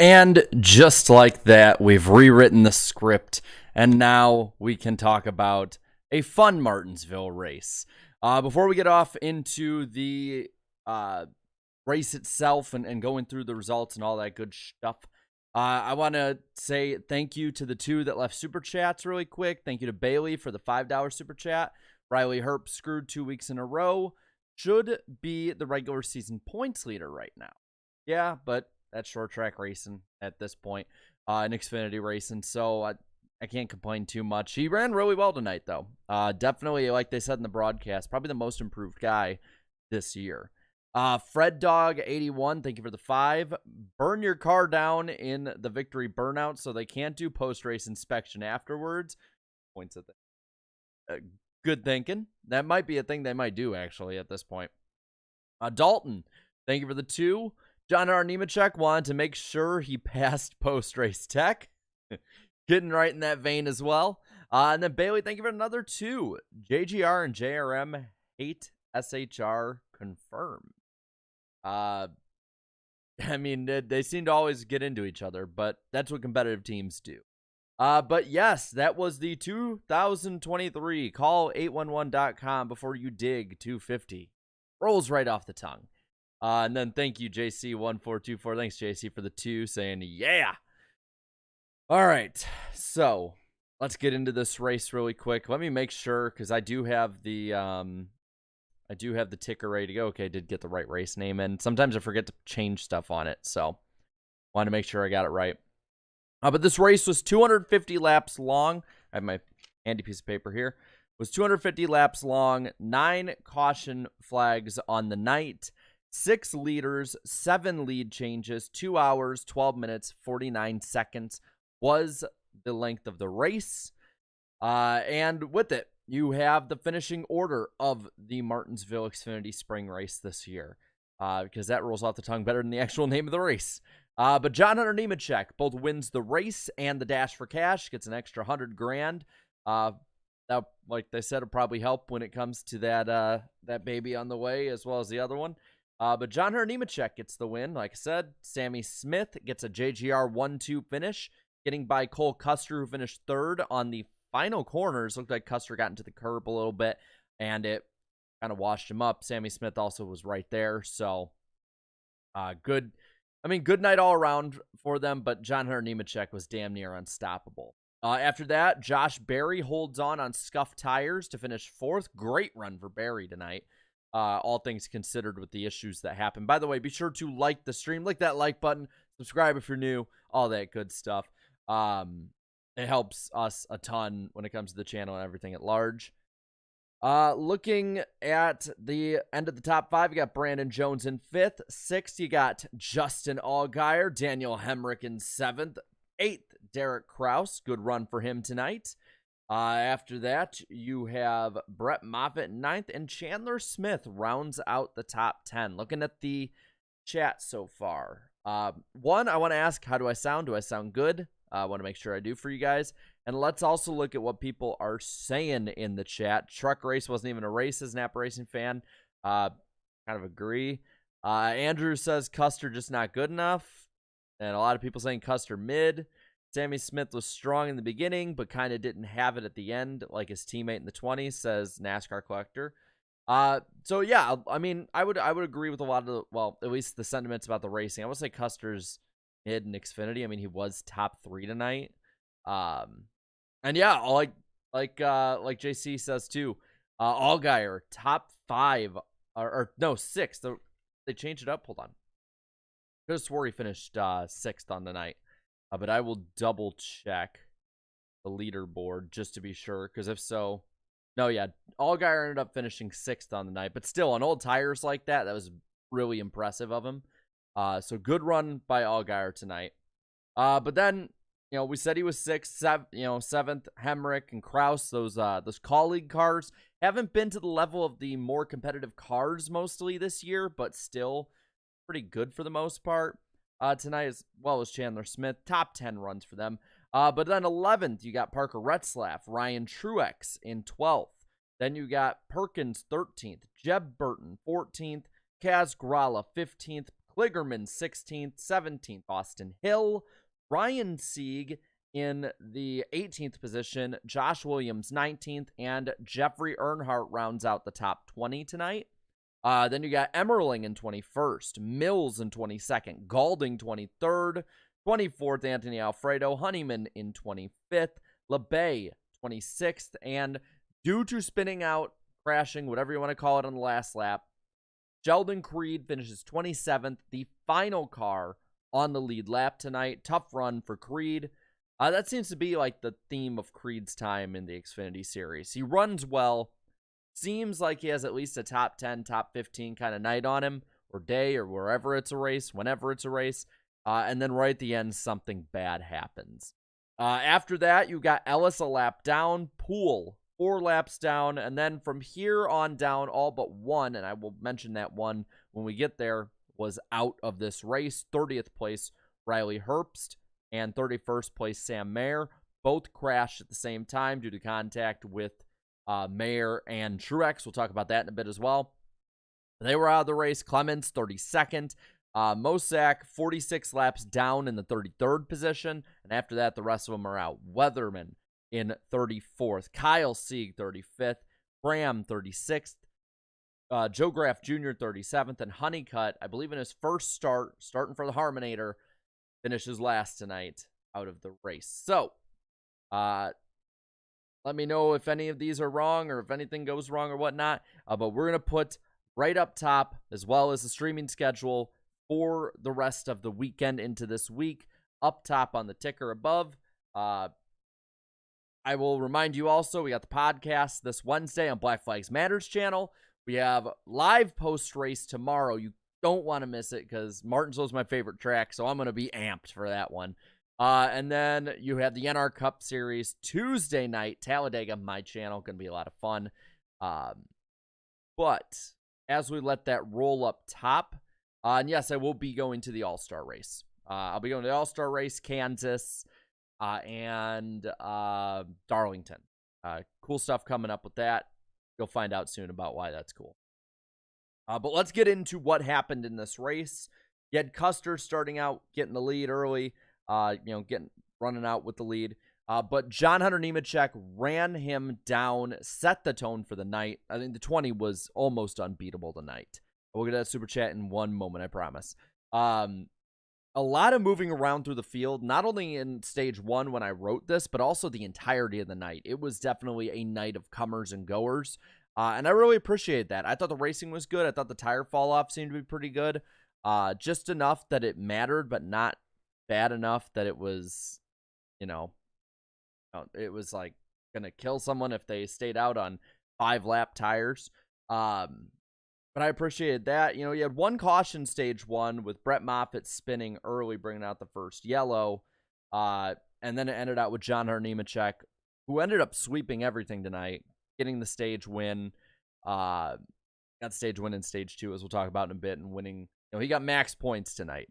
And just like that, we've rewritten the script, and now we can talk about a fun Martinsville race. Before we get off into the race itself and going through the results and all that good stuff, I want to say thank you to the two that left super chats really quick. Thank you to Bailey for the $5 super chat. Riley Herp screwed 2 weeks in a row. Should be the regular season points leader right now. Yeah, but that's short track racing at this point, in Xfinity racing. So I can't complain too much. He ran really well tonight, though. Definitely, like they said in the broadcast, probably the most improved guy this year. Fred Dog 81, thank you for the 5. Burn your car down in the victory burnout so they can't do post-race inspection afterwards. Points at that. Good thinking. That might be a thing they might do, actually, at this point. Dalton, thank you for the 2. John R. Nemechek wanted to make sure he passed post-race tech. Getting right in that vein as well. And then Bailey, thank you for another 2. JGR and JRM hate SHR confirmed. I mean, they seem to always get into each other, but that's what competitive teams do. But yes, that was the 2023 Call 811.com before you dig 250. Rolls right off the tongue. And then thank you, JC1424. Thanks, JC, for the 2, saying, yeah. All right, so let's get into this race really quick. Let me make sure, because I do have the ticker ready to go. Okay, I did get the right race name in. Sometimes I forget to change stuff on it, so want to make sure I got it right. But this race was 250 laps long. I have my handy piece of paper here. It was 250 laps long, 9 caution flags on the night, 6 leaders, 7 lead changes, 2 hours, 12 minutes, 49 seconds was the length of the race. And with it, you have the finishing order of the Martinsville Xfinity Spring Race this year, because that rolls off the tongue better than the actual name of the race. But John Hunter Nemechek both wins the race and the Dash for Cash, gets an extra $100,000. That, like they said, will probably help when it comes to that baby on the way, as well as the other one. But John Hunter Nemechek gets the win. Like I said, Sammy Smith gets a JGR 1-2 finish, getting by Cole Custer, who finished 3rd on the final corners. Looked like Custer got into the curb a little bit, and it kind of washed him up. Sammy Smith also was right there, so good. I mean, good night all around for them, but John Hunter Nemechek was damn near unstoppable. After that, Josh Berry holds on scuffed tires to finish 4th. Great run for Berry tonight, all things considered with the issues that happened. By the way, be sure to like the stream, click that like button, subscribe if you're new, all that good stuff. It helps us a ton when it comes to the channel and everything at large. Looking at the end of the top 5, you got Brandon Jones in 5th. 6th, you got Justin Allgaier, Daniel Hemrick in 7th. 8th, Derek Kraus. Good run for him tonight. After that, you have Brett Moffitt in 9th, and Chandler Smith rounds out the top 10. Looking at the chat so far. One, I want to ask, how do I sound? Do I sound good? I want to make sure I do for you guys. And let's also look at what people are saying in the chat. Truck race wasn't even a race as an Napa Racing fan. Kind of agree. Andrew says Custer just not good enough. And a lot of people saying Custer mid. Sammy Smith was strong in the beginning, but kind of didn't have it at the end, like his teammate in the 20s, says NASCAR Collector. So yeah, I mean, I would agree with a lot of the, well, at least the sentiments about the racing. I would say Custer's mid in Xfinity. I mean, he was top 3 tonight. And yeah, like JC says too, Allgaier top 5 or no 6. They changed it up. Hold on. I could have swore he finished 6th on the night, but I will double check the leaderboard just to be sure, because if so, no, yeah, Allgaier ended up finishing 6th on the night, but still on old tires like that was really impressive of him. So good run by Allgaier tonight. But then, you know, we said he was 6th, 7th, Hemrick and Kraus, those colleague cars haven't been to the level of the more competitive cars mostly this year, but still pretty good for the most part. Tonight, as well as Chandler Smith, top 10 runs for them. But then 11th, you got Parker Retzlaff, Ryan Truex in 12th. Then you got Perkins 13th, Jeb Burton 14th, Kaz Grala 15th, Kligerman 16th, 17th, Austin Hill, Ryan Sieg in the 18th position, Josh Williams 19th, and Jeffrey Earnhardt rounds out the top 20 tonight. Then you got Emmerling in 21st, Mills in 22nd, Galding 23rd, 24th, Anthony Alfredo, Honeyman in 25th, LeBay 26th, and due to spinning out, crashing, whatever you want to call it on the last lap, Sheldon Creed finishes 27th, the final car on the lead lap tonight. Tough run for Creed. That seems to be like the theme of Creed's time in the Xfinity Series. He runs well. Seems like he has at least a top 10, top 15 kind of night on him, or day, or wherever it's a race, whenever it's a race. And then right at the end, something bad happens. After that, you got Ellis a lap down, Poole 4 laps down, and then from here on down, all but one, and I will mention that one when we get there, was out of this race. 30th place, Riley Herbst, and 31st place, Sam Mayer. Both crashed at the same time due to contact with Mayer and Truex. We'll talk about that in a bit as well. They were out of the race. Clements, 32nd. Mosak, 46 laps down in the 33rd position. And after that, the rest of them are out. Weatherman in 34th. Kyle Sieg, 35th. Graham, 36th. Joe Graff Jr., 37th. And Honeycutt, I believe in his first start, starting for the Harmonator, finishes last tonight out of the race. So, let me know if any of these are wrong or if anything goes wrong or whatnot. But we're going to put right up top, as well as the streaming schedule for the rest of the weekend into this week, up top on the ticker above. I will remind you also, we got the podcast this Wednesday on Black Flags Matters channel. We have live post-race tomorrow. You don't want to miss it because Martinsville is my favorite track, so I'm going to be amped for that one. And then you have the NR Cup Series Tuesday night, Talladega, my channel. Going to be a lot of fun. But as we let that roll up top, and yes, I will be going to the All-Star race. I'll be going to the All-Star race, Kansas, and Darlington. Cool stuff coming up with that. You'll find out soon about why that's cool. But let's get into what happened in this race. You had Custer starting out, getting the lead early. Running out with the lead. But John Hunter Nemechek ran him down, set the tone for the night. I think the 20 was almost unbeatable tonight. We'll get to that super chat in one moment, I promise. A lot of moving around through the field, not only in stage one when I wrote this, but also the entirety of the night. It was definitely a night of comers and goers. And I really appreciate that. I thought the racing was good. I thought the tire fall off seemed to be pretty good. Just enough that it mattered, but not bad enough that it was, it was like gonna kill someone if they stayed out on 5-lap tires. But I appreciated that. You had one caution stage one with Brett Moffitt spinning early, bringing out the first yellow. And then it ended out with John Hunter Nemechek, who ended up sweeping everything tonight, getting the stage win. Got stage win in stage two, as we'll talk about in a bit, and winning. He got max points tonight.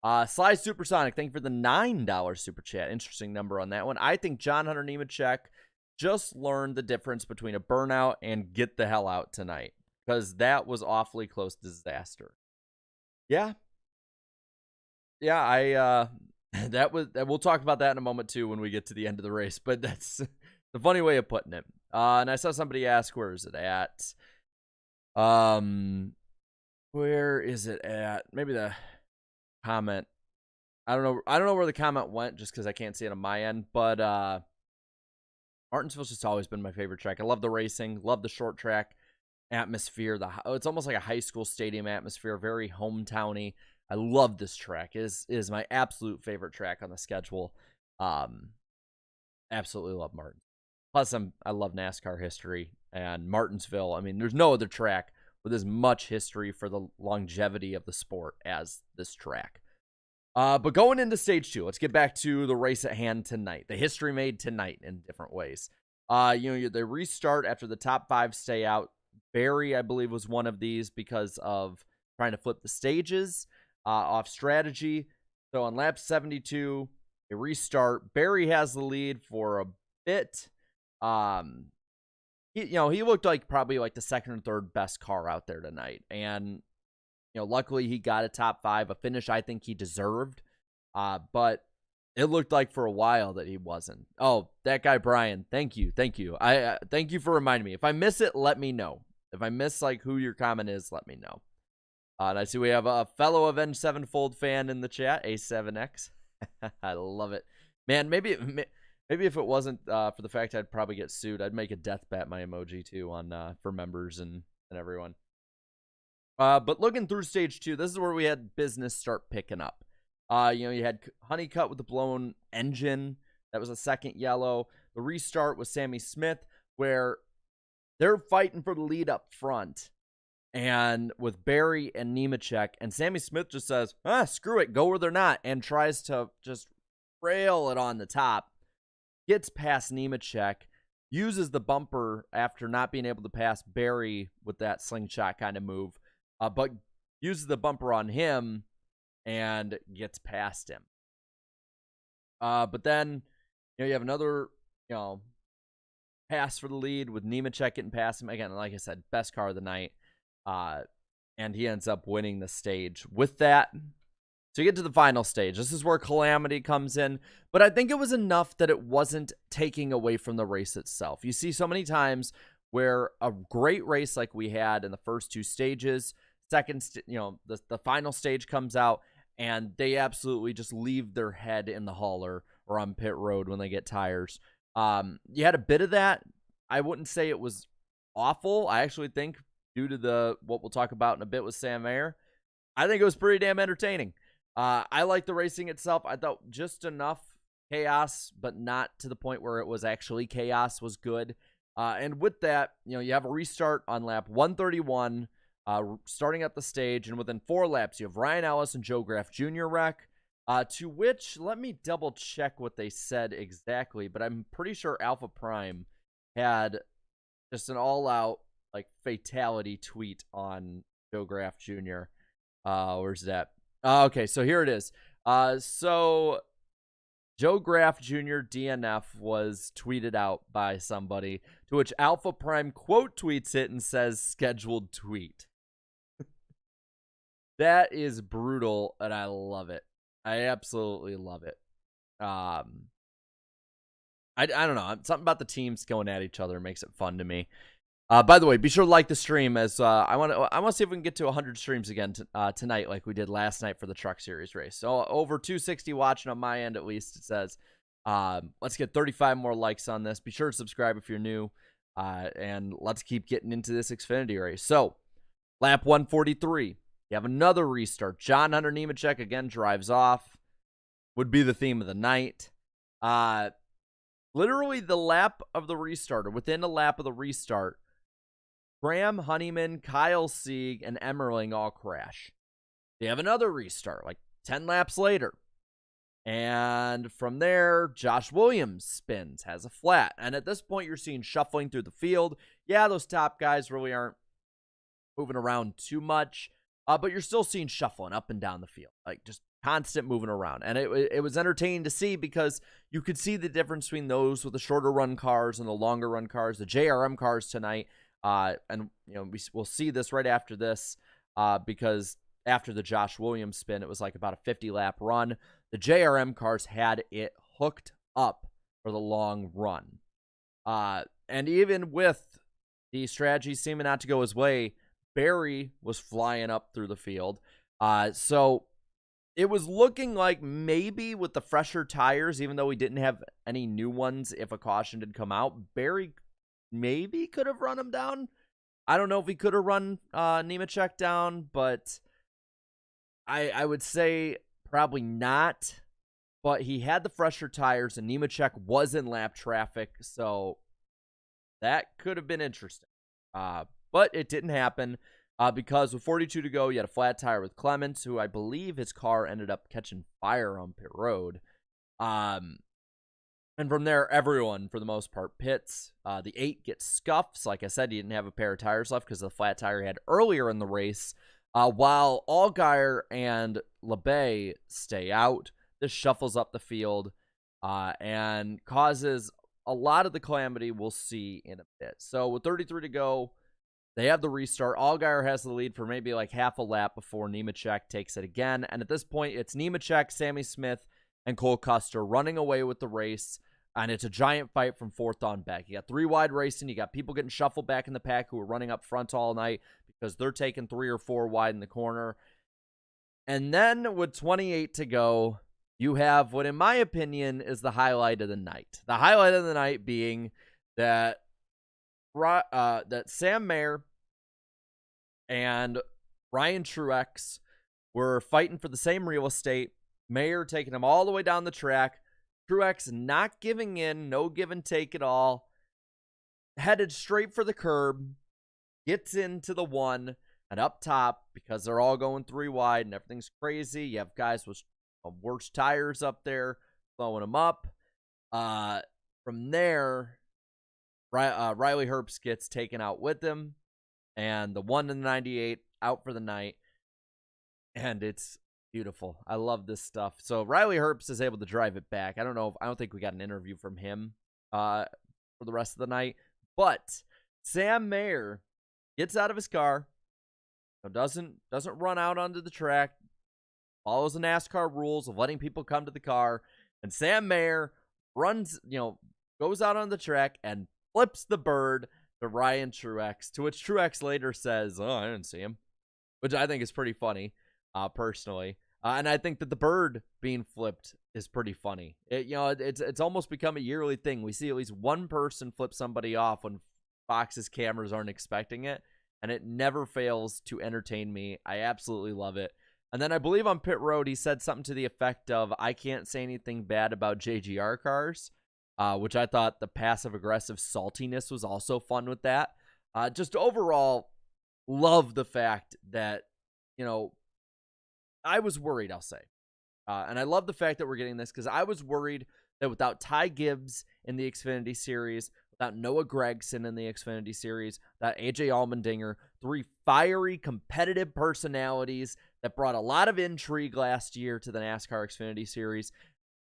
Sly Supersonic, thank you for the $9 super chat. Interesting number on that one. I think John Hunter Nemechek just learned the difference between a burnout and get the hell out tonight, because that was awfully close to disaster. Yeah, we'll talk about that in a moment too when we get to the end of the race, but that's the funny way of putting it. And I saw somebody ask, where is it at? Where is it at? Maybe the comment. I don't know where the comment went, just because I can't see it on my end, but Martinsville's just always been my favorite track. I love the racing, love the short track atmosphere. It's almost like a high school stadium atmosphere, very hometowny. I love this track. It is my absolute favorite track on the schedule. Absolutely love Martin. Plus, I love NASCAR history, and Martinsville. I mean, there's no other track with as much history for the longevity of the sport as this track. But going into stage two, let's get back to the race at hand tonight. The history made tonight in different ways. They restart after the top 5 stay out. Barry, I believe, was one of these because of trying to flip the stages off strategy. So on lap 72, they restart. Barry has the lead for a bit. He looked like probably like the second or third best car out there tonight. And luckily he got a top 5, a finish I think he deserved. But it looked like for a while that he wasn't. Oh, that guy Brian, thank you. I thank you for reminding me. If I miss it, let me know. If I miss like who your comment is, let me know. And I see we have a fellow Avenged Sevenfold fan in the chat, A7X. I love it, man. Maybe if it wasn't for the fact I'd probably get sued, I'd make a death bat my emoji too on for members and everyone. But looking through stage 2, this is where we had business start picking up. You had Honeycutt with the blown engine. That was a second yellow. The restart was Sammy Smith, where they're fighting for the lead up front. And with Barry and Nemechek, and Sammy Smith just says, screw it, go where they're not, and tries to just rail it on the top. Gets past Nemechek, uses the bumper after not being able to pass Barry with that slingshot kind of move, but uses the bumper on him and gets past him. But then, you have another, pass for the lead with Nemechek getting past him. Again, like I said, best car of the night. And he ends up winning the stage with that. So you get to the final stage. This is where Calamity comes in. But I think it was enough that it wasn't taking away from the race itself. You see so many times where a great race like we had in the first 2 stages, the final stage comes out, and they absolutely just leave their head in the hauler or on pit road when they get tires. You had a bit of that. I wouldn't say it was awful. I actually think, due to what we'll talk about in a bit with Sam Mayer, I think it was pretty damn entertaining. I like the racing itself. I thought just enough chaos, but not to the point where it was actually chaos, was good. And with that, you have a restart on lap 131, starting up the stage, and within 4 laps, you have Ryan Ellis and Joe Graff Jr. wreck. To which, let me double check what they said exactly, but I'm pretty sure Alpha Prime had just an all-out fatality tweet on Joe Graff Jr. Where's that? Okay, so here it is. So Joe Graff Jr. DNF was tweeted out by somebody, to which Alpha Prime quote tweets it and says, "Scheduled tweet." That is brutal, and I love it. I absolutely love it. I don't know. Something about the teams going at each other makes it fun to me. By the way, be sure to like the stream, as I want to see if we can get to 100 streams again tonight, like we did last night for the Truck Series race. So over 260 watching on my end, at least, it says. Let's get 35 more likes on this. Be sure to subscribe if you're new, and let's keep getting into this Xfinity race. So lap 143, you have another restart. John Hunter Nemechek again drives off. Would be the theme of the night. Literally the lap of the restart, or within a lap of the restart, Graham, Honeyman, Kyle Sieg, and Emmerling all crash. They have another restart, like 10 laps later. And from there, Josh Williams spins, has a flat. And at this point, you're seeing shuffling through the field. Yeah, those top guys really aren't moving around too much. But you're still seeing shuffling up and down the field. Like, just constant moving around. And it was entertaining to see, because you could see the difference between those with the shorter run cars and the longer run cars, the JRM cars tonight. And we'll see this right after this, because after the Josh Williams spin, it was like about a 50 lap run. The JRM cars had it hooked up for the long run. And even with the strategy seeming not to go his way, Barry was flying up through the field. So it was looking like maybe with the fresher tires, even though we didn't have any new ones, if a caution did come out, Barry maybe could have run him down. I don't know if he could have run Nemechek down, but I would say probably not. But he had the fresher tires, and Nemechek was in lap traffic, so that could have been interesting. But it didn't happen, because with 42 to go, you had a flat tire with Clements, who I believe his car ended up catching fire on pit road. And from there, everyone, for the most part, pits. The 8 gets scuffs. Like I said, he didn't have a pair of tires left because of the flat tire he had earlier in the race. While Allgaier and LeBay stay out, this shuffles up the field and causes a lot of the calamity we'll see in a bit. So with 33 to go, They have the restart. Allgaier has the lead for maybe like half a lap before Nemechek takes it again. And at this point, it's Nemechek, Sammy Smith, and Cole Custer running away with the race. And it's a giant fight from fourth on back. You got 3 wide racing. You got people getting shuffled back in the pack who are running up front all night because they're taking 3 or 4 wide in the corner. And then with 28 to go, you have what, in my opinion, is the highlight of the night. The highlight of the night being that Sam Mayer and Ryan Truex were fighting for the same real estate. Mayer taking him all the way down the track. Truex not giving in, no give and take at all. Headed straight for the curb. Gets into the 1 and up top because they're all going 3 wide and everything's crazy. You have guys with worse tires up there blowing them up. From there, Riley Herbst gets taken out with him. And the 1 and the 98 out for the night. And it's beautiful. I love this stuff. So Riley Herbst is able to drive it back. I don't think we got an interview from him for the rest of the night. But Sam Mayer gets out of his car. Doesn't run out onto the track. Follows the NASCAR rules of letting people come to the car. And Sam Mayer runs, goes out on the track and flips the bird to Ryan Truex, to which Truex later says, "Oh, I didn't see him," which I think is pretty funny, personally. And I think that the bird being flipped is pretty funny. It's almost become a yearly thing. We see at least one person flip somebody off when Fox's cameras aren't expecting it, and it never fails to entertain me. I absolutely love it. And then I believe on pit road, he said something to the effect of, "I can't say anything bad about JGR cars." Which I thought the passive-aggressive saltiness was also fun with that. Just overall, love the fact that, I was worried, I'll say. And I love the fact that we're getting this because I was worried that without Ty Gibbs in the Xfinity Series, without Noah Gragson in the Xfinity Series, without AJ Allmendinger, 3 fiery, competitive personalities that brought a lot of intrigue last year to the NASCAR Xfinity Series,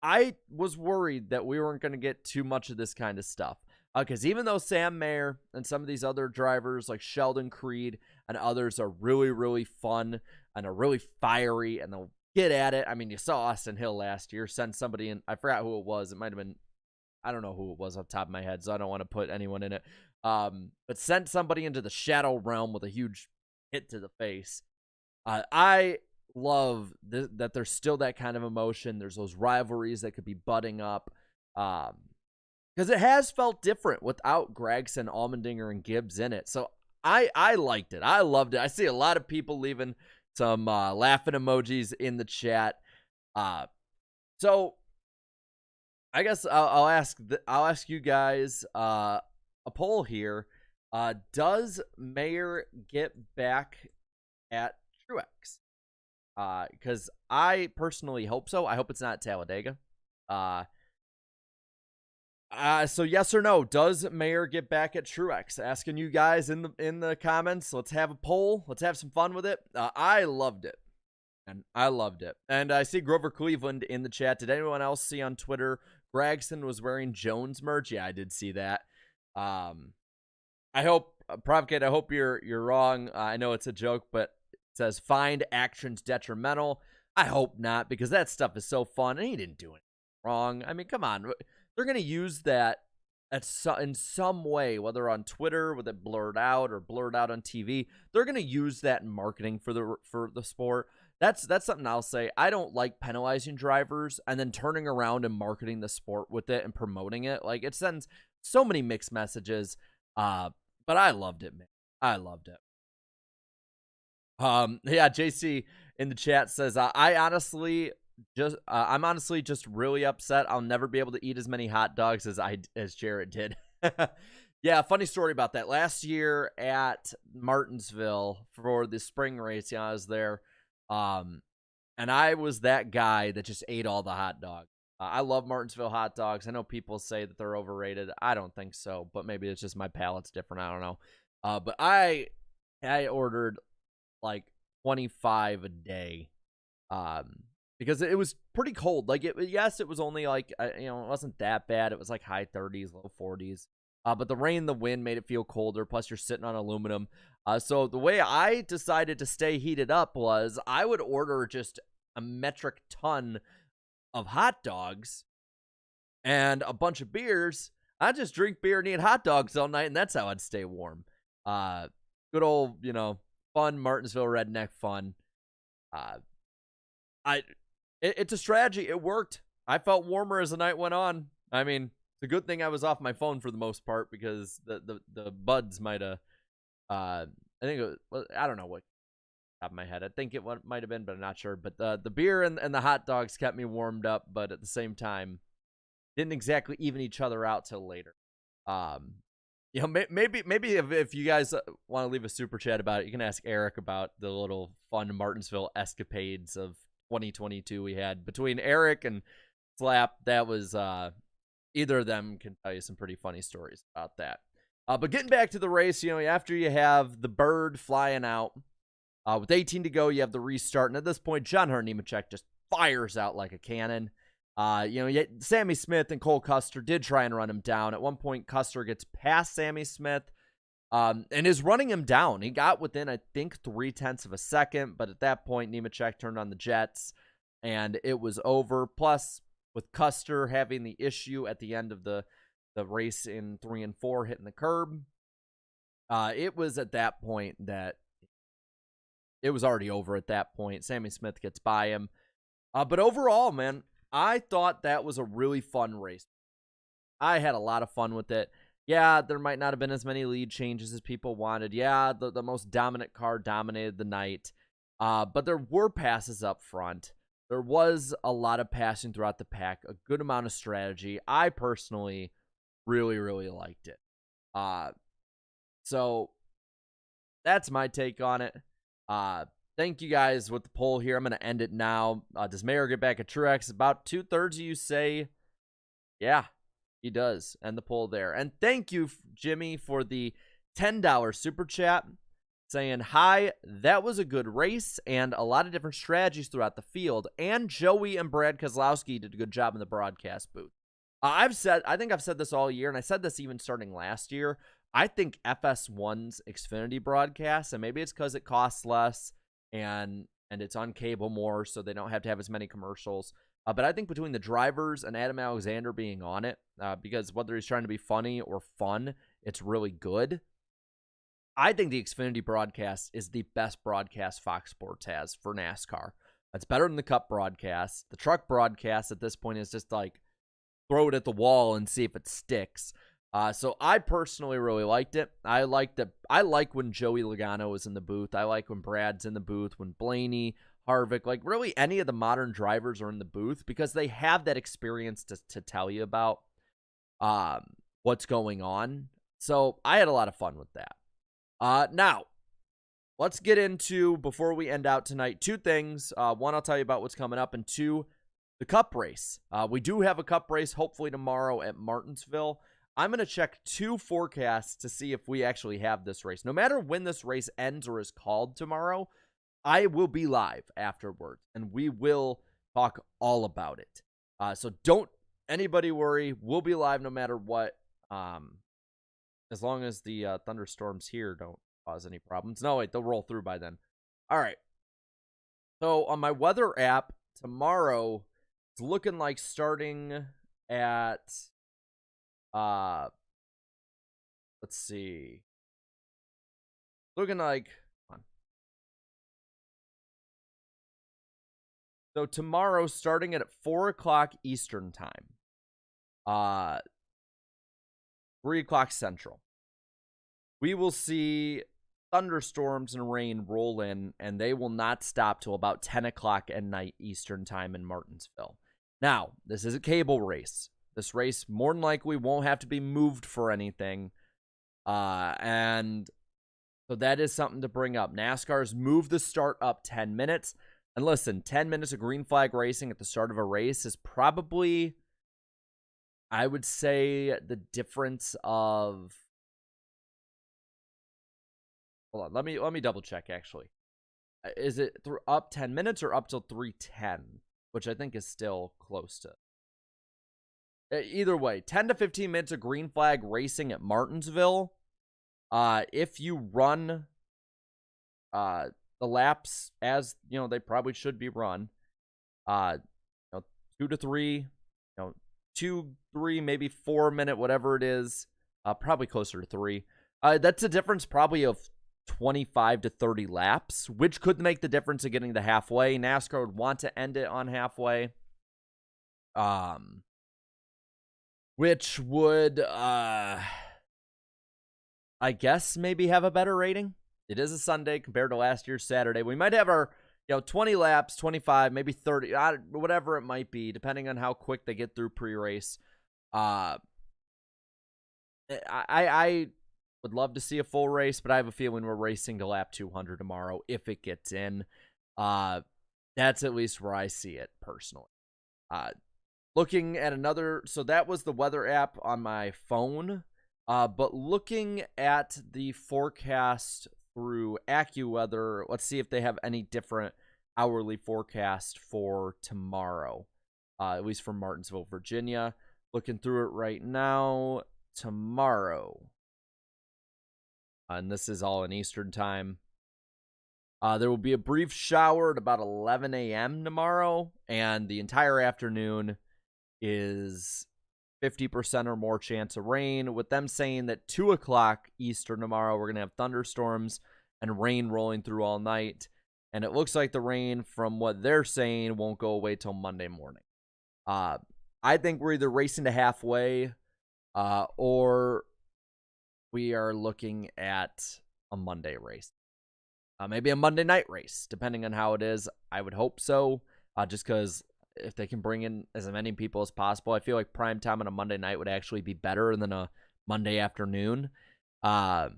I was worried that we weren't going to get too much of this kind of stuff. Because even though Sam Mayer and some of these other drivers like Sheldon Creed and others are really, really fun and are really fiery and they'll get at it. I mean, you saw Austin Hill last year send somebody in. I forgot who it was. It might have been, I don't know who it was off the top of my head, so I don't want to put anyone in it. But sent somebody into the shadow realm with a huge hit to the face. I love that there's still that kind of emotion. There's those rivalries that could be budding up. Because it has felt different without Gragson, Allmendinger, and Gibbs in it. So I liked it. I loved it. I see a lot of people leaving some laughing emojis in the chat. So I guess I'll ask you guys a poll here. Does Mayer get back at Truex? Because I personally hope so. I hope it's not Talladega. So yes or no, does Mayer get back at Truex? Asking you guys in the comments. Let's have a poll. Let's have some fun with it. I loved it. And I loved it. And I see Grover Cleveland in the chat. Did anyone else see on Twitter Gragson was wearing Jones merch? Yeah, I did see that. I hope, Provocate, I hope you're wrong. I know it's a joke, but it says find actions detrimental. I hope not, because that stuff is so fun. And he didn't do anything wrong. I mean, come on. They're going to use that in some way, whether on Twitter with it blurred out or blurred out on TV. They're going to use that in marketing for the sport. That's something I'll say. I don't like penalizing drivers and then turning around and marketing the sport with it and promoting it. Like, it sends so many mixed messages. But I loved it, man. I loved it. Yeah, JC in the chat says, I'm honestly just really upset. I'll never be able to eat as many hot dogs as Jarrett did. Yeah, funny story about that. Last year at Martinsville for the spring race, I was there. And I was that guy that just ate all the hot dogs. I love Martinsville hot dogs. I know people say that they're overrated. I don't think so, but maybe it's just my palate's different. I don't know. But I ordered like 25 a day. Because it was pretty cold. Like, yes, it was only like, it wasn't that bad. It was like high 30s, low 40s. But the rain, the wind made it feel colder. Plus, you're sitting on aluminum. So the way I decided to stay heated up was I would order just a metric ton of hot dogs and a bunch of beers. I'd just drink beer and eat hot dogs all night, and that's how I'd stay warm. Good old, fun Martinsville redneck fun. It's a strategy. It worked. I felt warmer as the night went on. I mean, it's a good thing I was off my phone for the most part because the buds might have. I think it was, I don't know what top of my head. I think it might have been, but I'm not sure. But the beer and the hot dogs kept me warmed up, but at the same time, didn't exactly even each other out till later. Maybe if you guys want to leave a super chat about it, you can ask Eric about the little fun Martinsville escapades of 2022 we had between Eric and Slap. That was either of them can tell you some pretty funny stories about that. But getting back to the race, after you have the bird flying out, with 18 to go, you have the restart, and at this point, John Hunter Nemechek just fires out like a cannon. Sammy Smith and Cole Custer did try and run him down. At one point, Custer gets past Sammy Smith and is running him down. He got within, I think, 0.3 of a second, but at that point, Nemechek turned on the jets, and it was over. Plus, with Custer having the issue at the end of the race in 3 and 4 hitting the curb, it was at that point that it was already over at that point. Sammy Smith gets by him. But overall, man, I thought that was a really fun race. I had a lot of fun with it. Yeah, there might not have been as many lead changes as people wanted. Yeah, the most dominant car dominated the night. But there were passes up front. There was a lot of passing throughout the pack, a good amount of strategy. I personally really, really liked it. So that's my take on it. Thank you guys with the poll here. I'm going to end it now. Does Mayer get back at Truex? About 2/3 of you say, yeah, he does. End the poll there. And thank you, Jimmy, for the $10 super chat saying, hi, that was a good race and a lot of different strategies throughout the field. And Joey and Brad Kozlowski did a good job in the broadcast booth. I think I've said this all year, and I said this even starting last year. I think FS1's Xfinity broadcast, and maybe it's because it costs less and it's on cable more, so they don't have to have as many commercials. But I think between the drivers and Adam Alexander being on it, because whether he's trying to be funny or fun, it's really good. I think the Xfinity broadcast is the best broadcast Fox Sports has for NASCAR. It's better than the Cup broadcast. The truck broadcast at this point is just like throw it at the wall and see if it sticks. So I personally really liked it. I like when Joey Logano is in the booth. I like when Brad's in the booth, when Blaney, Harvick, like really any of the modern drivers are in the booth because they have that experience to tell you about what's going on. So I had a lot of fun with that. Now, let's get into, before we end out tonight, two things. One, I'll tell you about what's coming up, and two, the Cup race. We do have a Cup race hopefully tomorrow at Martinsville. I'm going to check 2 forecasts to see if we actually have this race. No matter when this race ends or is called tomorrow, I will be live afterwards, and we will talk all about it. So don't anybody worry. We'll be live no matter what, as long as the thunderstorms here don't cause any problems. No, wait, they'll roll through by then. All right. So on my weather app, tomorrow, it's looking like starting at... let's see. Looking like, so tomorrow starting at 4 o'clock Eastern time, 3 o'clock Central, we will see thunderstorms and rain roll in, and they will not stop till about 10 o'clock at night Eastern time in Martinsville. Now, this is a cable race. This race more than likely won't have to be moved for anything. And so that is something to bring up. NASCAR's moved the start up 10 minutes. And listen, 10 minutes of green flag racing at the start of a race is probably, I would say, the difference of... Hold on, let me double check, actually. Is it up 10 minutes or up till 3:10? Which I think is still close to... Either way, 10 to 15 minutes of green flag racing at Martinsville. If you run the laps as, they probably should be run, 2 to 3, 2, 3, maybe 4 minute, whatever it is, probably closer to 3. That's a difference probably of 25 to 30 laps, which could make the difference of getting to halfway. NASCAR would want to end it on halfway. Which would, I guess, maybe have a better rating. It is a Sunday compared to last year's Saturday. We might have our, 20 laps, 25, maybe 30, whatever it might be, depending on how quick they get through pre-race. I would love to see a full race, but I have a feeling we're racing to lap 200 tomorrow if it gets in. That's at least where I see it personally. Looking at another, so that was the weather app on my phone, but looking at the forecast through AccuWeather, let's see if they have any different hourly forecast for tomorrow, at least for Martinsville, Virginia. Looking through it right now, tomorrow, and this is all in Eastern time, there will be a brief shower at about 11 a.m. tomorrow, and the entire afternoon is 50% or more chance of rain, with them saying that 2 o'clock Eastern tomorrow, we're going to have thunderstorms and rain rolling through all night. And it looks like the rain, from what they're saying, won't go away till Monday morning. I think we're either racing to halfway or we are looking at a Monday race. Maybe a Monday night race, depending on how it is. I would hope so, just because if they can bring in as many people as possible, I feel like prime time on a Monday night would actually be better than a Monday afternoon. But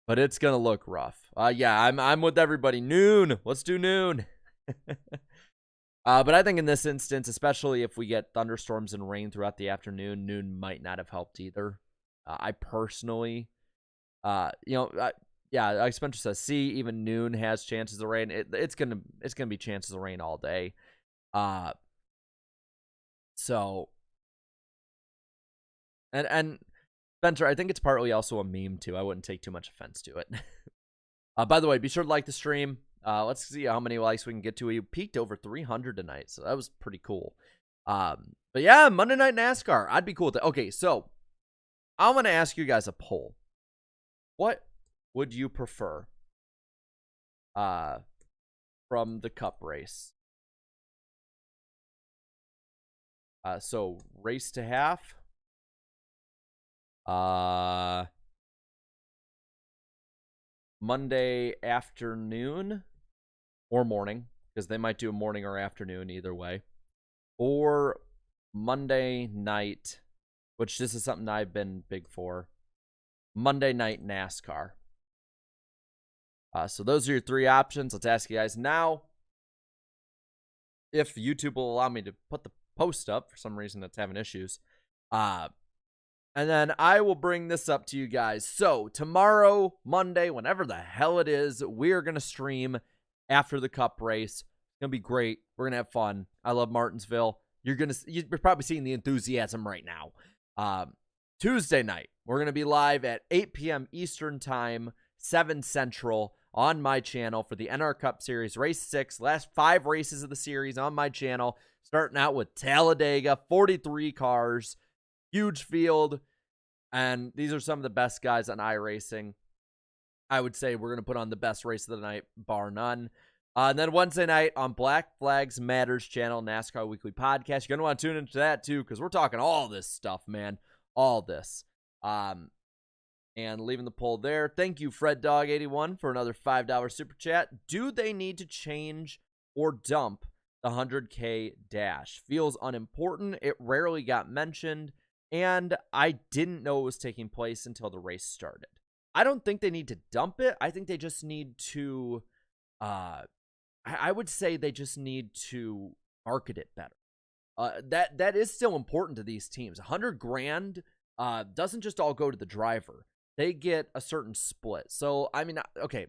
it's gonna look rough. Yeah, I'm with everybody. Noon. Let's do noon. But I think in this instance, especially if we get thunderstorms and rain throughout the afternoon, noon might not have helped either. I personally, yeah, Spencer says, see, even noon has chances of rain. It's gonna be chances of rain all day. So, and Spencer, I think it's partly also a meme too. I wouldn't take too much offense to it. By the way, be sure to like the stream. Let's see how many likes we can get to. We peaked over 300 tonight, so that was pretty cool. But yeah, Monday Night NASCAR. I'd be cool with it. Okay, so I'm going to ask you guys a poll. What would you prefer from the Cup race? So race to half. Monday afternoon or morning, because they might do a morning or afternoon either way. Or Monday night, which this is something I've been big for. Monday night NASCAR. So those are your 3 options. Let's ask you guys now if YouTube will allow me to put the post up. For some reason, it's having issues. And then I will bring this up to you guys. So tomorrow, Monday, whenever the hell it is, we're going to stream after the Cup race. It's going to be great. We're going to have fun. I love Martinsville. You're probably seeing the enthusiasm right now. Tuesday night, we're going to be live at 8 p.m. Eastern time, 7 Central on my channel for the NR Cup Series Race 6. Last 5 races of the series on my channel, starting out with Talladega, 43 cars, huge field, and these are some of the best guys on iRacing. I would say we're going to put on the best race of the night, bar none. And then Wednesday night on Black Flags Matters channel, NASCAR Weekly Podcast. You're going to want to tune into that too, because we're talking all this stuff, man. All this. And leaving the poll there. Thank you, FredDog81, for another $5 super chat. Do they need to change or dump the 100K dash? Feels unimportant. It rarely got mentioned, and I didn't know it was taking place until the race started. I don't think they need to dump it. I think they just need to, I would say they just need to market it better. That is still important to these teams. $100,000 doesn't just all go to the driver. They get a certain split. So, I mean, okay,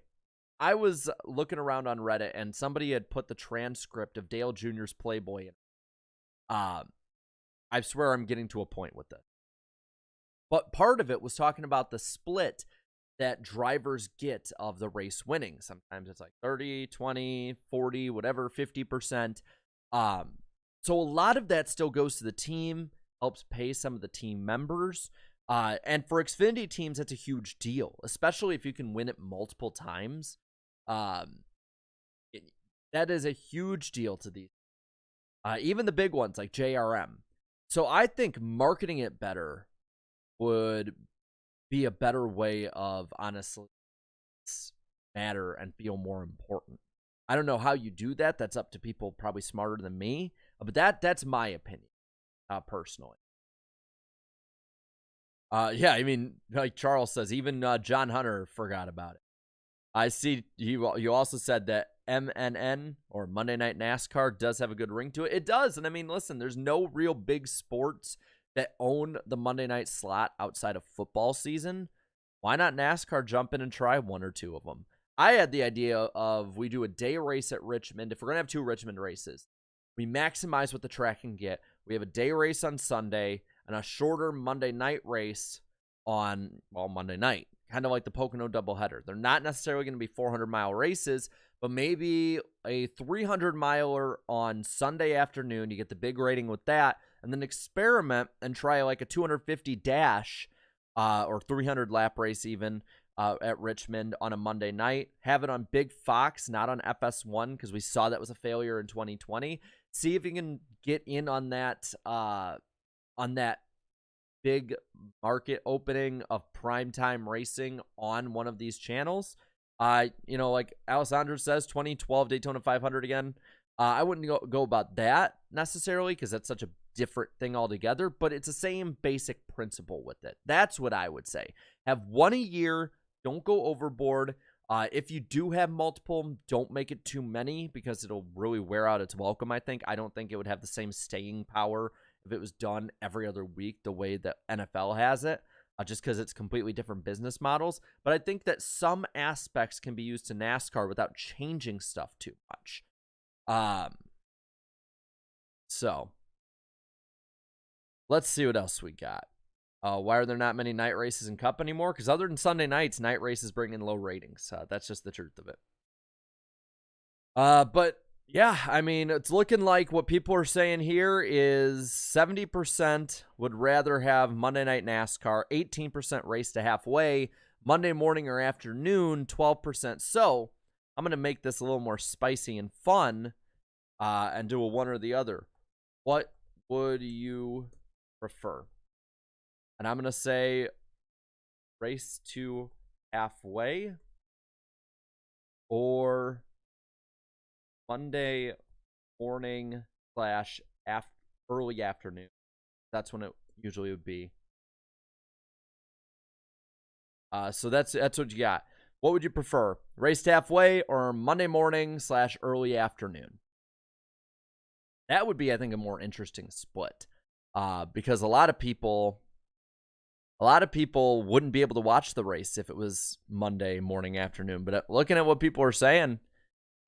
I was looking around on Reddit, and somebody had put the transcript of Dale Jr.'s Playboy in. I swear I'm getting to a point with it. But part of it was talking about the split that drivers get of the race winning. Sometimes it's like 30, 20, 40, whatever, 50%. So a lot of that still goes to the team, helps pay some of the team members. And for Xfinity teams, that's a huge deal, especially if you can win it multiple times. That is a huge deal to these. Even the big ones like JRM. So I think marketing it better would be a better way of honestly matter and feel more important. I don't know how you do that. That's up to people probably smarter than me. But that's my opinion, personally. Yeah, I mean, like Charles says, even John Hunter forgot about it. I see you also said that MNN or Monday Night NASCAR does have a good ring to it. It does. And I mean, listen, there's no real big sports that own the Monday night slot outside of football season. Why not NASCAR jump in and try one or two of them? I had the idea of we do a day race at Richmond. If we're going to have 2 Richmond races, we maximize what the track can get. We have a day race on Sunday and a shorter Monday night race on, well, Monday night. Kind of like the Pocono doubleheader. They're not necessarily going to be 400-mile races, but maybe a 300-miler on Sunday afternoon. You get the big rating with that, and then experiment and try like a 250 dash or 300-lap race even at Richmond on a Monday night. Have it on Big Fox, not on FS1, because we saw that was a failure in 2020. See if you can get in on that big market opening of primetime racing on one of these channels. Like Alessandro says, 2012 Daytona 500 again. I wouldn't go about that necessarily because that's such a different thing altogether, but it's the same basic principle with it. That's what I would say. Have one a year. Don't go overboard. If you do have multiple, don't make it too many because it'll really wear out its welcome, I think. I don't think it would have the same staying power if it was done every other week the way that NFL has it, just because it's completely different business models. But I think that some aspects can be used to NASCAR without changing stuff too much. So let's see what else we got. Why are there not many night races in Cup anymore? Because other than Sunday nights, night races bring in low ratings. That's just the truth of it. But yeah, I mean, it's looking like what people are saying here is 70% would rather have Monday Night NASCAR, 18% race to halfway, Monday morning or afternoon, 12%. So I'm going to make this a little more spicy and fun and do a one or the other. What would you prefer? And I'm going to say race to halfway or Monday morning / early afternoon. That's when it usually would be. So that's what you got. What would you prefer? Race to halfway or Monday morning / early afternoon? That would be, I think, a more interesting split. Because a lot of people wouldn't be able to watch the race if it was Monday morning, afternoon. But looking at what people are saying,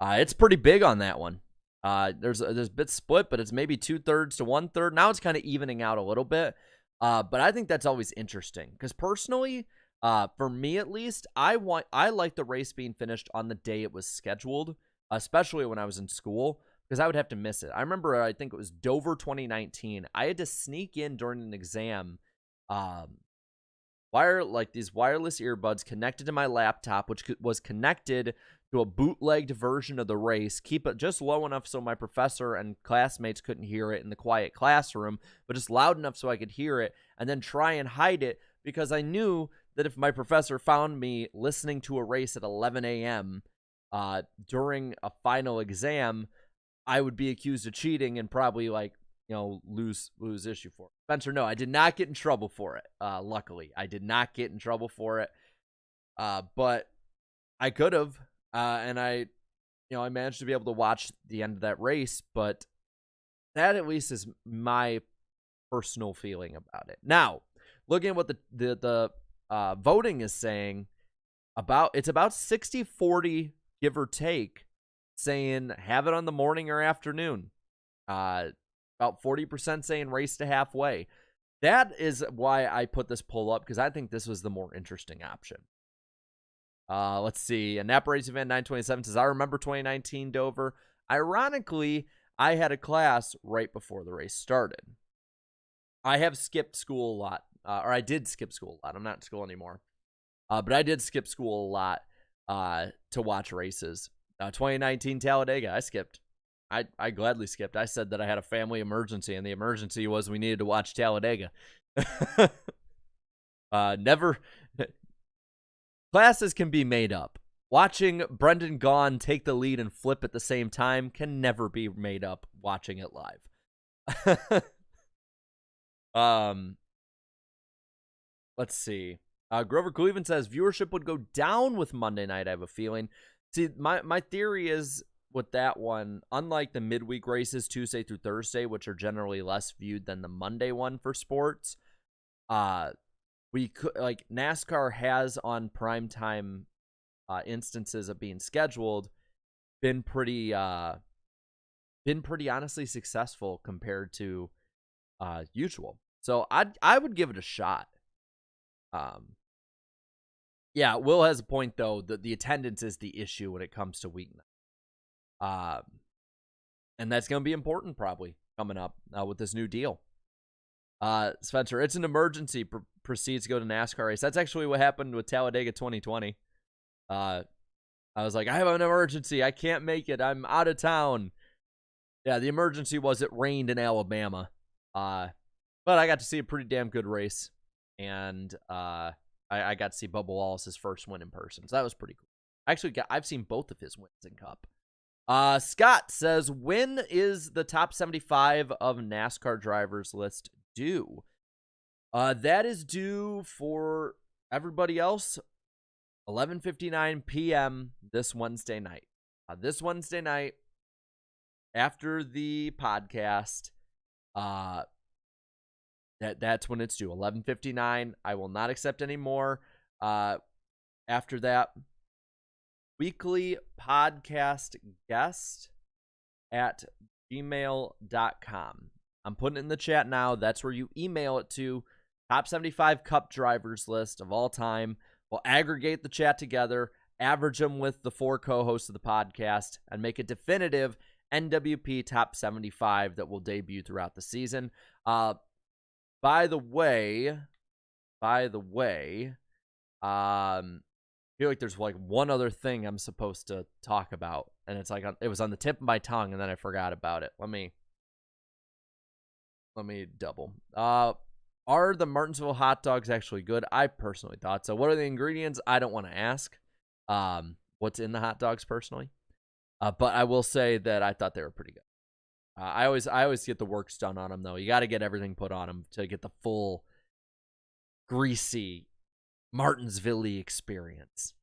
it's pretty big on that one. There's a bit split, but it's maybe 2/3 to 1/3. Now it's kind of evening out a little bit. But I think that's always interesting because personally, for me at least, I like the race being finished on the day it was scheduled, especially when I was in school, because I would have to miss it. I remember, I think it was Dover 2019. I had to sneak in during an exam, these wireless earbuds connected to my laptop, which was connected to a bootlegged version of the race, keep it just low enough so my professor and classmates couldn't hear it in the quiet classroom, but just loud enough so I could hear it, and then try and hide it because I knew that if my professor found me listening to a race at 11 a.m. During a final exam, I would be accused of cheating and probably lose issue for it. Spencer, no, I did not get in trouble for it. Luckily, I did not get in trouble for it. But I could have, and I managed to be able to watch the end of that race. But that at least is my personal feeling about it. Now, looking at what the voting is saying it's about 60-40, give or take, saying have it on the morning or afternoon. About 40% saying race to halfway. That is why I put this poll up, because I think this was the more interesting option. Let's see. A Napa Race Event 927 says, I remember 2019 Dover. Ironically, I had a class right before the race started. I have skipped school a lot, or I did skip school a lot. I'm not in school anymore. But I did skip school a lot to watch races. 2019 Talladega, I skipped. I gladly skipped. I said that I had a family emergency, and the emergency was we needed to watch Talladega. Never. Classes can be made up. Watching Brendan Gaughan take the lead and flip at the same time can never be made up watching it live. Let's see. Grover Cleveland says viewership would go down with Monday night, I have a feeling. See, my theory is with that one, unlike the midweek races Tuesday through Thursday, which are generally less viewed than the Monday one for sports, we could, like, NASCAR has on primetime instances of being scheduled been pretty honestly successful compared to usual. So I would give it a shot. Yeah, Will has a point though that the attendance is the issue when it comes to weeknight. And that's going to be important probably coming up with this new deal. Spencer, it's an emergency. Proceeds to go to NASCAR race. That's actually what happened with Talladega 2020. I was like, I have an emergency. I can't make it. I'm out of town. Yeah, the emergency was it rained in Alabama. But I got to see a pretty damn good race. And I got to see Bubba Wallace's first win in person. So that was pretty cool. Actually, I've seen both of his wins in Cup. Scott says, when is the top 75 of NASCAR drivers list due? That is due for everybody else 11:59 p.m. this Wednesday night. This Wednesday night, after the podcast, that's when it's due. 11:59. I will not accept any more. After that, weekly podcast guest at gmail.com. I'm putting it in the chat now. That's where you email it to. Top 75 Cup drivers list of all time. We'll aggregate the chat together, average them with the 4 co-hosts of the podcast, and make a definitive NWP Top 75 that will debut throughout the season. By the way, I feel like there's like one other thing I'm supposed to talk about, and it's like it was on the tip of my tongue, and then I forgot about it. Let me double. Are the Martinsville hot dogs actually good? I personally thought so. What are the ingredients? I don't want to ask what's in the hot dogs personally. But I will say that I thought they were pretty good. I always get the works done on them, though. You got to get everything put on them to get the full greasy Martinsville experience.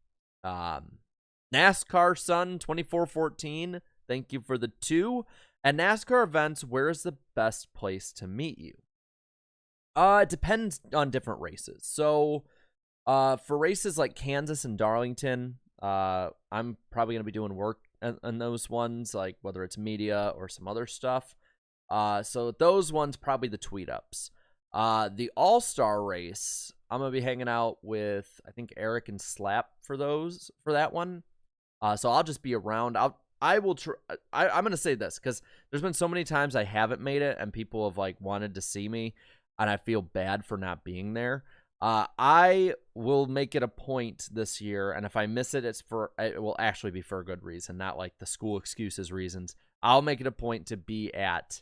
NASCAR Sun 2414, thank you for the 2. At NASCAR events, where is the best place to meet you? It depends on different races. So, for races like Kansas and Darlington, I'm probably going to be doing work on those ones, like whether it's media or some other stuff. So those ones, probably the tweet ups. The All-Star race, I'm going to be hanging out with, I think, Eric and Slap for that one. So I'll just be around. I'm going to say this because there's been so many times I haven't made it and people have like wanted to see me, and I feel bad for not being there. I will make it a point this year, and if I miss it, it will actually be for a good reason, not like the school excuses reasons. I'll make it a point to be at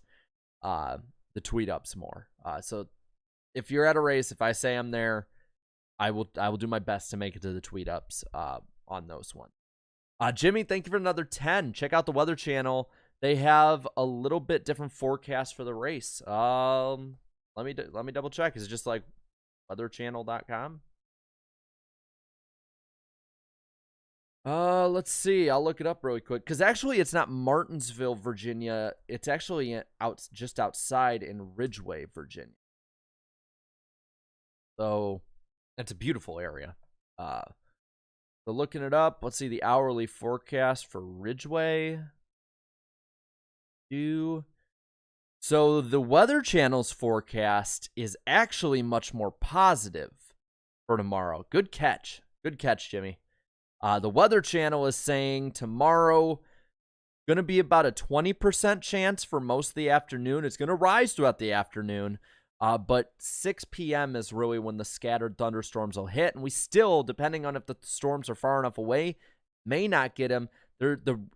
the tweet ups more. So if you're at a race, if I say I'm there, I will do my best to make it to the tweet ups on those ones. Jimmy, thank you for another 10. Check out the Weather Channel. They have a little bit different forecast for the race. Let me double check. Is it just like weatherchannel.com? Let's see. I'll look it up really quick because actually it's not Martinsville, Virginia. It's actually just outside in Ridgeway, Virginia. So it's a beautiful area. So looking it up, let's see the hourly forecast for Ridgeway. So the Weather Channel's forecast is actually much more positive for tomorrow. Good catch. Good catch, Jimmy. The Weather Channel is saying tomorrow going to be about a 20% chance for most of the afternoon. It's going to rise throughout the afternoon, but 6 p.m. is really when the scattered thunderstorms will hit. And we still, depending on if the storms are far enough away, may not get them.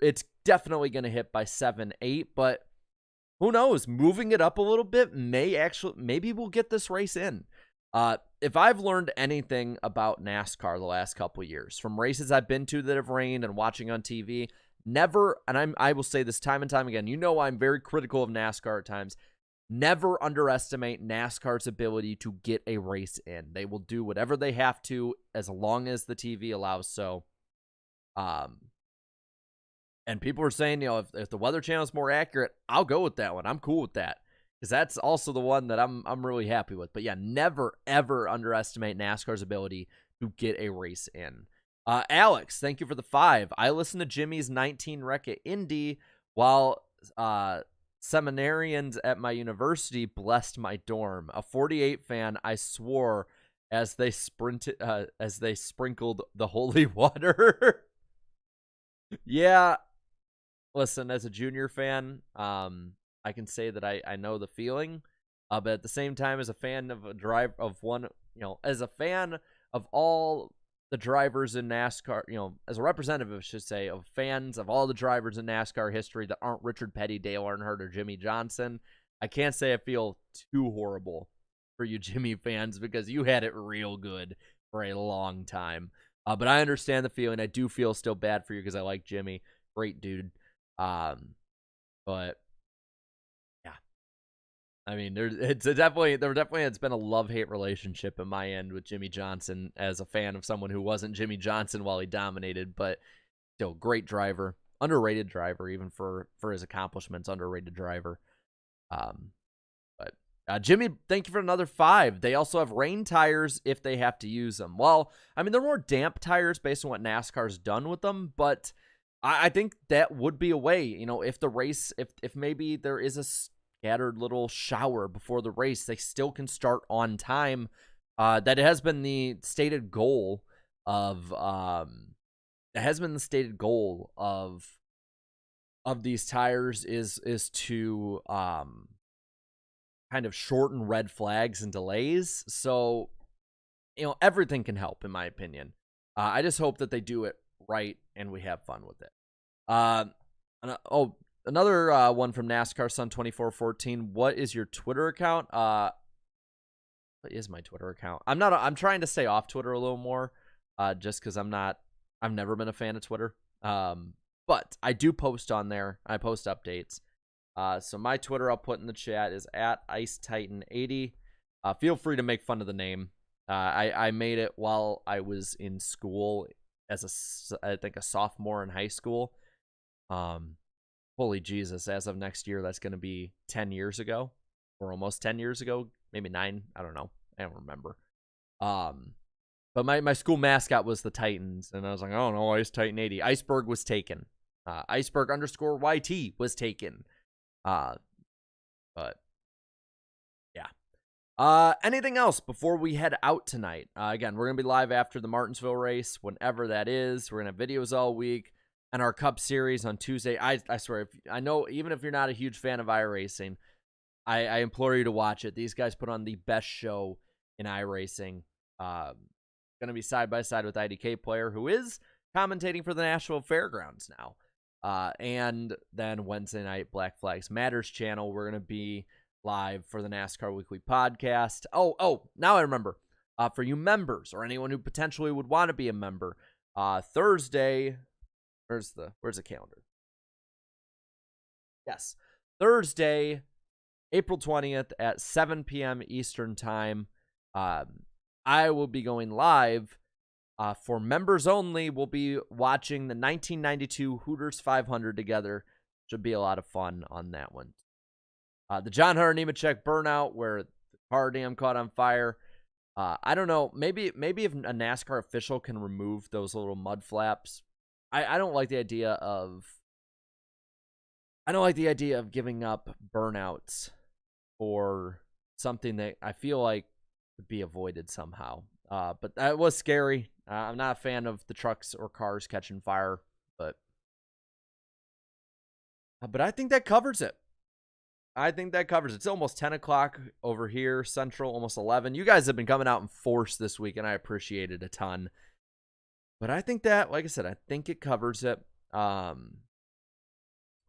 It's definitely going to hit by 7, 8, but who knows? Moving it up a little bit maybe we'll get this race in. If I've learned anything about NASCAR the last couple of years, from races I've been to that have rained and watching on TV, never, and I will say this time and time again, I'm very critical of NASCAR at times, never underestimate NASCAR's ability to get a race in. They will do whatever they have to as long as the TV allows so. And people are saying, if the Weather Channel is more accurate, I'll go with that one. I'm cool with that, because that's also the one that I'm really happy with. But yeah, never, ever underestimate NASCAR's ability to get a race in. Alex, thank you for the 5. I listened to Jimmy's 19 wreck at Indy while seminarians at my university blessed my dorm. A 48 fan, I swore as they sprinkled the holy water. Yeah. Listen, as a junior fan, I can say that I know the feeling, but at the same time, as a fan of as a fan of all the drivers in NASCAR, as a representative, I should say, of fans of all the drivers in NASCAR history that aren't Richard Petty, Dale Earnhardt, or Jimmy Johnson, I can't say I feel too horrible for you Jimmy fans, because you had it real good for a long time. But I understand the feeling. I do feel still bad for you because I like Jimmy. Great dude. But yeah, I mean, there definitely has been a love-hate relationship in my end with Jimmy Johnson as a fan of someone who wasn't Jimmy Johnson while he dominated, but still great driver, underrated driver, even for his accomplishments, underrated driver. But Jimmy, thank you for another 5. They also have rain tires if they have to use them. Well, I mean, they're more damp tires based on what NASCAR's done with them, but I think that would be a way, if the race, if maybe there is a scattered little shower before the race, they still can start on time. That has been the stated goal of these tires is to kind of shorten red flags and delays. So, everything can help, in my opinion. I just hope that they do it right and we have fun with it. Another one from NASCAR Sun 2414. What is your Twitter account? What is my Twitter account? I'm trying to stay off Twitter a little more, just because I've never been a fan of Twitter. But I do post on there. I post updates. So my Twitter I'll put in the chat is @IceTitan80. Feel free to make fun of the name. I made it while I was in school as I think a sophomore in high school. Holy Jesus, as of next year, that's going to be 10 years ago, or almost 10 years ago, maybe 9. I don't know. I don't remember. But my school mascot was the Titans, and I was like, oh no, Ice Titan 80. Iceberg was taken. Iceberg_YT was taken. But yeah. Anything else before we head out tonight? Again, we're gonna be live after the Martinsville race, whenever that is. We're gonna have videos all week, and our Cup Series on Tuesday. I swear, I know even if you're not a huge fan of iRacing, I implore you to watch it. These guys put on the best show in iRacing. Gonna be side by side with IDK player, who is commentating for the Nashville Fairgrounds now. And then Wednesday night, Black Flags Matters channel, we're going to be live for the NASCAR Weekly Podcast. Oh, now I remember. For you members or anyone who potentially would want to be a member, Thursday, where's the calendar? Yes, Thursday, April 20th at 7 p.m. Eastern Time. I will be going live. For members only, we'll be watching the 1992 Hooters 500 together. Should be a lot of fun on that one. The John Hunter Nemechek burnout, where the car dam caught on fire. I don't know. Maybe if a NASCAR official can remove those little mud flaps. I don't like the idea of giving up burnouts or something that I feel like would be avoided somehow. But that was scary. I'm not a fan of the trucks or cars catching fire, but I think that covers it. I think that covers it. It's almost 10 o'clock over here, Central, almost 11. You guys have been coming out in force this week, and I appreciate it a ton. But I think that, like I said, I think it covers it.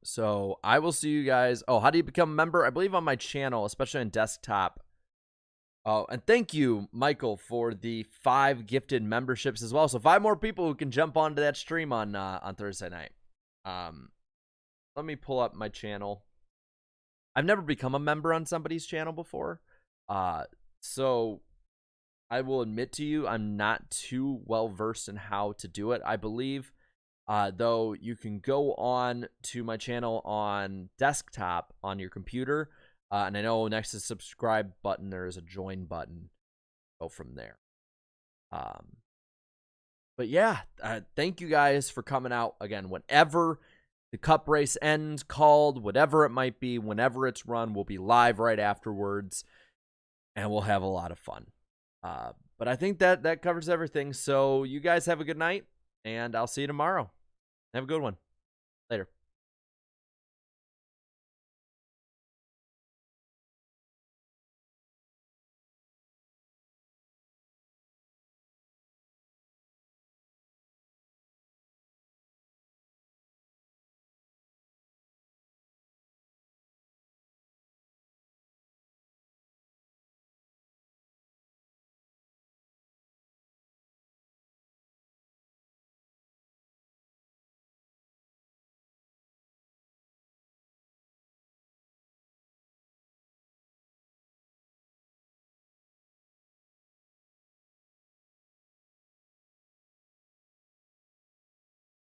So I will see you guys. Oh, how do you become a member? I believe on my channel, especially on desktop. Oh, and thank you, Michael, for the 5 gifted memberships as well. So 5 more people who can jump onto that stream on Thursday night. Let me pull up my channel. I've never become a member on somebody's channel before. So I will admit to you, I'm not too well versed in how to do it. I believe, though, you can go on to my channel on desktop on your computer. And I know next to the subscribe button, there is a join button. Go from there. But yeah, thank you guys for coming out again. Whenever the cup race ends, called, whatever it might be, whenever it's run, we'll be live right afterwards, and we'll have a lot of fun. But I think that covers everything. So you guys have a good night, and I'll see you tomorrow. Have a good one.